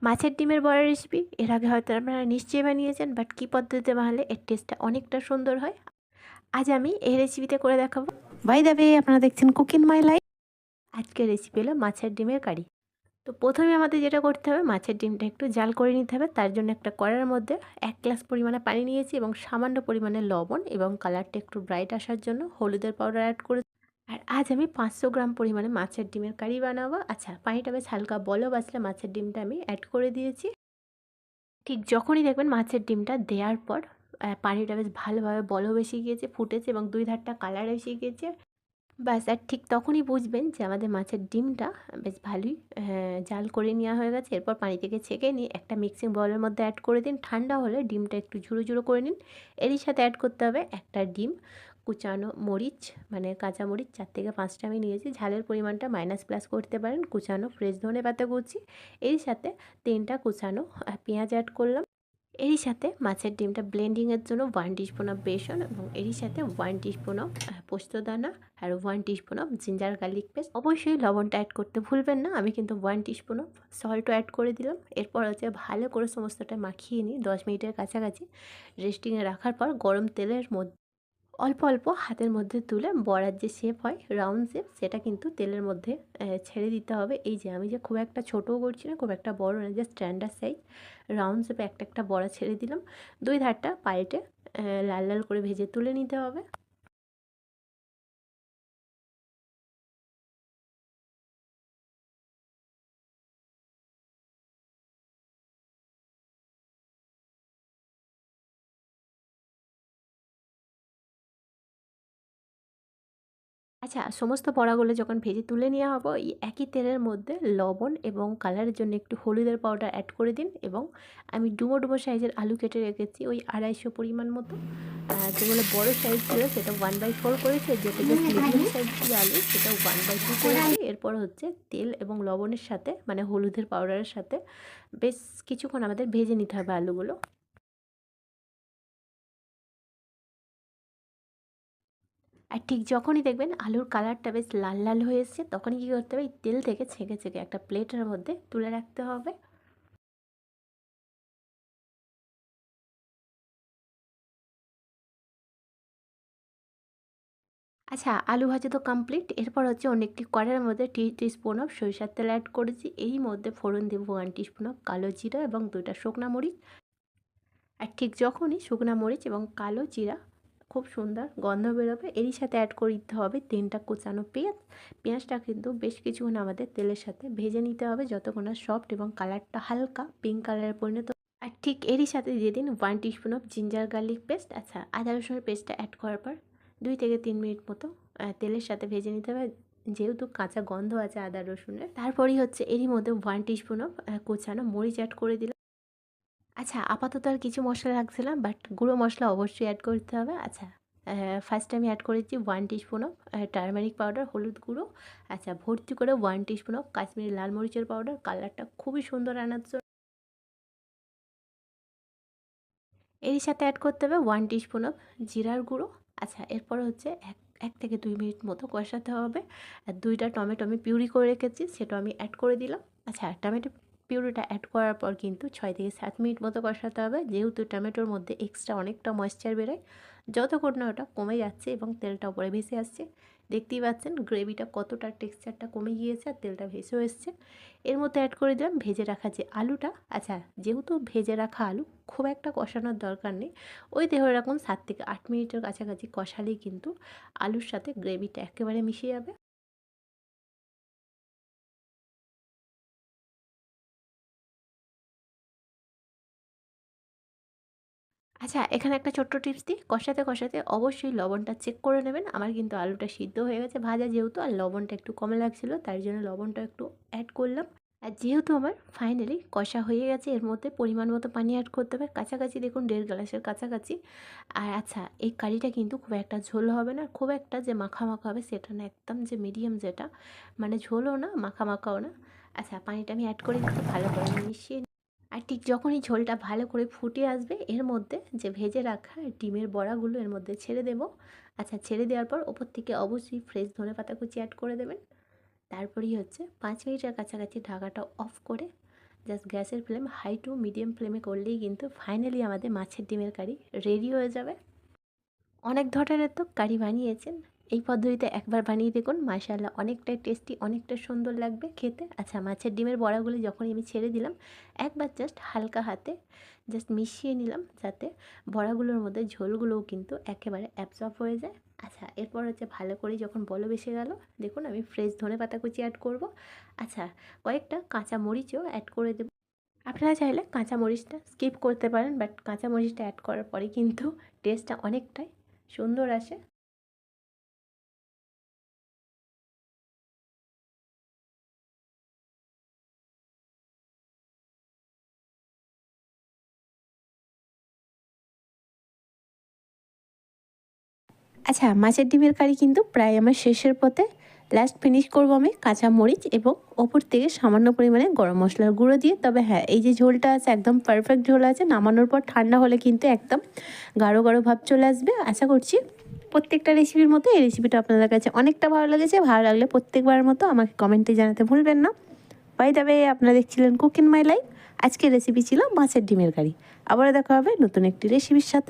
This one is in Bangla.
মাছের ডিমের বড়া রেসিপি এর আগে হয়তো আপনারা নিশ্চয়ই বানিয়েছেন, বাট কী পদ্ধতিতে বানালে এর টেস্টটা অনেকটা সুন্দর হয় আজ আমি এই রেসিপিতে করে দেখাবো। বাই দ্য ওয়ে, আপনারা দেখছেন কুকিং মাই লাইফ। আজকের রেসিপি হলো মাছের ডিমের কারি। তো প্রথমে আমাদের যেটা করতে হবে, মাছের ডিমটা একটু জাল করে নিতে হবে। তার জন্য একটা কড়াইয়ের মধ্যে 1 গ্লাস পরিমাণে পানি নিয়েছি এবং সামান্য পরিমাণে লবণ এবং কালারটা একটু ব্রাইট আসার জন্য হলুদের পাউডার অ্যাড করে। আর আজ আমি 500 গ্রাম পরিমাণে মাছের ডিমের কারি বানাবো। আচ্ছা, পানিটা বেশ হালকা বলক আসলে মাছের ডিমটা আমি অ্যাড করে দিয়েছি। ঠিক যখনই দেখবেন মাছের ডিমটা দেওয়ার পর পানিটা বেশ ভালোভাবে বলক এসে গিয়েছে, ফুটেছে এবং দুই ধারটা কালার এসে গিয়েছে, ব্যাস আর ঠিক তখনই বুঝবেন যে আমাদের মাছের ডিমটা বেশ ভালোই জাল করে নেওয়া হয়ে গেছে। এরপর পানি থেকে ছেঁকে নিয়ে একটা মিক্সিং বাউলের মধ্যে অ্যাড করে দিন। ঠান্ডা হলে ডিমটা একটু ঝুড়ো ঝুড়ো করে নিন। এরই সাথে অ্যাড করতে হবে একটা ডিম, কুচানো মরিচ, মানে কাঁচা মরিচ 4 থেকে 5টা আমি নিয়েছি। ঝালের পরিমাণটা মাইনাস প্লাস করতে পারেন। কুচানো ফ্রেশ ধনেপাতা কুচি, এর সাথে 3টা কুচানো পেঁয়াজ অ্যাড করলাম। এরই সাথে মাছের ডিমটা ব্লেন্ডিংয়ের জন্য 1 টিস্পুন অফ বেসন এবং এরই সাথে 1 টিস্পুন অফ পোস্তদানা আর 1 teaspoon of ginger garlic paste. অবশ্যই লবণটা অ্যাড করতে ভুলবেন না। আমি কিন্তু 1 টিস্পুন অফ সল্টও অ্যাড করে দিলাম। এরপর হচ্ছে ভালো করে সমস্তটা মাখিয়ে নিই 10 মিনিটের কাছাকাছি রেস্টিংয়ে রাখার পর গরম তেলের মধ্যে অল্প অল্প হাতের মধ্যে তুলে বড়ার যে শেপ হয় রাউন্ড শেপ, সেটা কিন্তু তেলের মধ্যে ছেড়ে দিতে হবে। এই যে আমি যে খুব একটা ছোটও করছি না, খুব একটা বড় না, জাস্ট স্ট্যান্ডার্ড সাইজ রাউন্ড শেপে একটা একটা বড়া ছেড়ে দিলাম। দুই ধারটা পাল্টে লাল লাল করে ভেজে তুলে নিতে হবে। আচ্ছা, সমস্ত বড়াগুলো যখন ভেজে তুলে নেওয়া হবে, এই একই তেলের মধ্যে লবণ এবং কালারের জন্য একটু হলুদের পাউডার অ্যাড করে দিন এবং আমি ডুমো ডুমো সাইজের আলু কেটে রেখেছি ওই 250 পরিমাণ মতো। যেগুলো বড় সাইজ ছিল সেটা 1/4 করেছি, যেটা জাস্ট মিডিয়াম সাইজ ছিল আলু সেটা 1/2 করেছি। এরপর হচ্ছে তেল এবং লবণের সাথে, মানে হলুদের পাউডারের সাথে বেশ কিছুক্ষণ আমাদের ভেজে নিতে হবে আলুগুলো। আর ঠিক যখনই দেখবেন আলুর কালারটা বেশ লাল লাল হয়ে এসছে, তখনই কী করতে হবে, এই তেল থেকে ছেঁকে ছেঁকে একটা প্লেটের মধ্যে তুলে রাখতে হবে। আচ্ছা, আলু ভাজা তো কমপ্লিট। এরপর হচ্ছে অন্য একটি কড়াইয়ের মধ্যে টিস্পুন অফ সরিষার তেল অ্যাড করেছি। এই মধ্যে ফোড়ন দেবো 1 টিস্পুন অফ কালো জিরা এবং 2টা শুকনা মরিচ। আর ঠিক যখনই শুকনা মরিচ এবং কালো জিরা খুব সুন্দর গন্ধ বেরোবে, এরই সাথে অ্যাড করে দিতে হবে 3টা কুচানো পেঁয়াজ। পেঁয়াজটা কিন্তু বেশ কিছুক্ষণ আমাদের তেলের সাথে ভেজে নিতে হবে যতক্ষণ না সফট এবং কালারটা হালকা পিঙ্ক কালারে পরিণত। আর ঠিক এরই সাথে দিয়ে দিন 1 teaspoon of ginger garlic paste. আচ্ছা, আদা রসুনের পেস্টটা অ্যাড করার পর 2 থেকে 3 মিনিট মতো তেলের সাথে ভেজে নিতে হবে, যেহেতু কাঁচা গন্ধ আছে আদা রসুনের। তারপরেই হচ্ছে এরই মধ্যে 1 টিস্পুন অফ কুচানো মরিচ অ্যাড করে দিলাম। আচ্ছা, আপাতত আর কিছু মশলা লাগছে না, বাট গুঁড়ো মশলা অবশ্যই অ্যাড করতে হবে। আচ্ছা, ফার্স্টে আমি অ্যাড করেছি 1 টিস্পুন অফ টারমারিক পাউডার, হলুদ গুঁড়ো। আচ্ছা, ভর্তি করে 1 টিস্পুন অফ কাশ্মীরি লাল মরিচের পাউডার, কালারটা খুবই সুন্দর আনার জন্য। এরই সাথে অ্যাড করতে হবে 1 টিস্পুন অফ জিরার গুঁড়ো। আচ্ছা, এরপর হচ্ছে এক থেকে 2 মিনিট মতো কষাতে হবে। আর 2টা টমেটো আমি পিউরি করে রেখেছি, সেটা আমি অ্যাড করে দিলাম। আচ্ছা, টমেটো পিউরিটা অ্যাড করার পর কিন্তু 6 থেকে 7 মিনিট মতো কষাতে হবে, যেহেতু টমেটোর মধ্যে এক্সট্রা অনেকটা ময়েশ্চার বেরোয়। যতক্ষণ না ওটা কমে যাচ্ছে এবং তেলটা উপরে ভেসে আসছে, দেখতেই পাচ্ছেন গ্রেভিটা কতটা টেক্সচারটা কমে গিয়েছে আর তেলটা ভেসেও এসছে। এর মধ্যে অ্যাড করে দিলাম ভেজে রাখা যে আলুটা। আচ্ছা, যেহেতু ভেজে রাখা আলু, খুব একটা কষানোর দরকার নেই। ওই ধরে রাখুন 7 থেকে 8 মিনিটের কাছাকাছি কষালেই কিন্তু আলুর সাথে গ্রেভিটা একেবারে মিশে যাবে। আচ্ছা, এখানে একটা ছোট্ট টিপস দিই, কষাতে কষাতে অবশ্যই লবণটা চেক করে নেবেন। আমার কিন্তু আলুটা সিদ্ধ হয়ে গেছে ভাজা যেহেতু, আর লবণটা একটু কমে লাগছিলো, তাই জন্য লবণটা একটু অ্যাড করলাম। আর যেহেতু আমার ফাইনালি কষা হয়ে গেছে, এর মধ্যে পরিমাণ মতো পানি অ্যাড করতে হবে, কাছাকাছি দেখুন 1.5 গ্লাসের কাছাকাছি। আর আচ্ছা, এই কারিটা কিন্তু খুব একটা ঝোল হবে না, খুব একটা যে মাখা মাখা হবে সেটা না, একদম যে মিডিয়াম যেটা, মানে ঝোলও না মাখা মাখাও না। আচ্ছা, পানিটা আমি অ্যাড করে দিচ্ছি, ভালো করে মিশিয়ে। আর ঠিক যখনই ঝোলটা ভালো করে ফুটে আসবে, এর মধ্যে যে ভেজে রাখা ডিমের বড়াগুলো এর মধ্যে ছেড়ে দেবো। আচ্ছা, ছেড়ে দেওয়ার পর ওপর থেকে অবশ্যই ফ্রেশ ধনেপাতা কুচি অ্যাড করে দেবেন। তারপরেই হচ্ছে 5 মিনিটের কাছাকাছি ঢাকাটা অফ করে জাস্ট গ্যাসের ফ্লেম হাই টু মিডিয়াম ফ্লেমে করলেই কিন্তু ফাইনালি আমাদের মাছের ডিমের কারি রেডি হয়ে যাবে। অনেক ধরনের তো কারি বানিয়েছেন, এই পদ্ধতিতে একবার বানিয়ে দেখুন, মাশাআল্লাহ অনেকটাই টেস্টি, অনেকটা সুন্দর লাগবে খেতে। আচ্ছা, মাছের ডিমের বড়াগুলি যখনই আমি ছেড়ে দিলাম, একবার জাস্ট হালকা হাতে জাস্ট মিশিয়ে নিলাম, যাতে বড়াগুলোর মধ্যে ঝোলগুলোও কিন্তু একেবারে অ্যাবজর্ব হয়ে যায়। আচ্ছা, এরপর হচ্ছে ভালো করে যখন বলক এসে গেল, দেখুন আমি ফ্রেশ ধনেপাতা কুচি অ্যাড করব। আচ্ছা, কয়েকটা কাঁচা মরিচও অ্যাড করে দেব। আপনারা চাইলে কাঁচা মরিচটা স্কিপ করতে পারেন, বাট কাঁচা মরিচটা অ্যাড করার পরে কিন্তু টেস্টটা অনেকটাই সুন্দর আসে। আচ্ছা, মাছের ডিমের কারি কিন্তু প্রায় আমার শেষের পথে। লাস্ট ফিনিশ করবো আমি কাঁচা মরিচ এবং ওপর থেকে সামান্য পরিমাণে গরম মশলার গুঁড়ো দিয়ে। তবে হ্যাঁ, এই যে ঝোলটা আছে একদম পারফেক্ট ঝোল আছে, নামানোর পর ঠান্ডা হলে কিন্তু একদম গাঢ় গাঢ় ভাব চলে আসবে। আশা করছি প্রত্যেকটা রেসিপির মতো এই রেসিপিটা আপনাদের কাছে অনেকটা ভালো লেগেছে। ভালো লাগলে প্রত্যেকবারের মতো আমাকে কমেন্টে জানাতে ভুলবেন না। বাই দ্য ওয়ে, আপনারা দেখছিলেন কুক ইন মাই লাইফ। আজকের রেসিপি ছিল মাছের ডিমের কারি। আবারও দেখা হবে নতুন একটি রেসিপির সাথে।